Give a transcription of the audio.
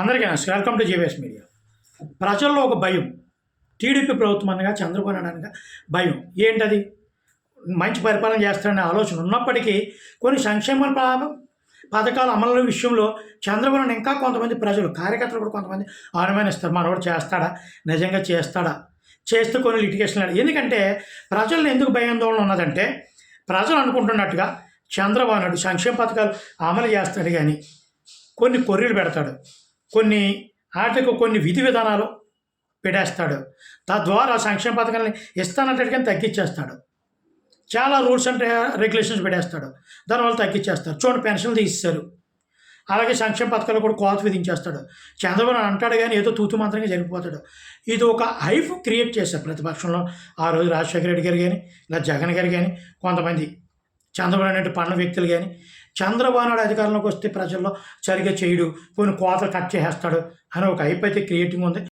అందరికీ నమస్కారం. Welcome to JBS media. ప్రజల్లో ఒక భయం. టీడీపీ ప్రభుత్వం అనగా చంద్రబాబు నాయుడు అనగా భయం. ఏంటది? మంచి పరిపాలన చేస్తారనే ఆలోచన ఉన్నప్పటికీ కొన్ని సంక్షేమ పథకాల అమలు విషయంలో చంద్రబాబు నాయుడు ఇంకా కొంతమంది ప్రజలు కార్యకర్తలు కూడా కొంతమంది అనుమానిస్తారు. మనవాడు చేస్తాడా, నిజంగా చేస్తాడా, చేస్తే కొన్ని లిటిగేషన్లు. ఎందుకంటే ప్రజలను ఎందుకు భయాందోళన ఉన్నదంటే ప్రజలు అనుకుంటున్నట్టుగా చంద్రబాబు నాయుడు సంక్షేమ పథకాలు అమలు చేస్తాడు, కానీ కొన్ని కొర్రీలు పెడతాడు, కొన్ని విధి విధానాలు పెట్టేస్తాడు. తద్వారా సంక్షేమ పథకాలని ఇస్తానంటే కానీ తగ్గించేస్తాడు. చాలా రూల్స్ అండ్ రెగ్యులేషన్స్ పెట్టేస్తాడు, దానివల్ల తగ్గించేస్తాడు. చూడండి, పెన్షన్లు తీసేశారు. అలాగే సంక్షేమ పథకాలు కూడా కోత విధించేస్తాడు. చంద్రబాబు అంటాడు కానీ ఏదో తూతు మంత్రంగా జరిగిపోతాడు. ఇది ఒక హైప్ క్రియేట్ చేశారు ప్రతిపక్షంలో. ఆ రోజు రాజశేఖర రెడ్డి గారు కానీ, ఇలా జగన్ గారు కానీ, కొంతమంది చంద్రబాబు నాయుడు పన్న వ్యక్తులు కానీ, చంద్రబాబు నాయుడు అధికారంలోకి వస్తే ప్రజల్లో సరిగ్గా చేయడు, కొన్ని కోతలు కట్ చేసేస్తాడు అని ఒక హైప్ అయితే క్రియేటింగ్ ఉంది.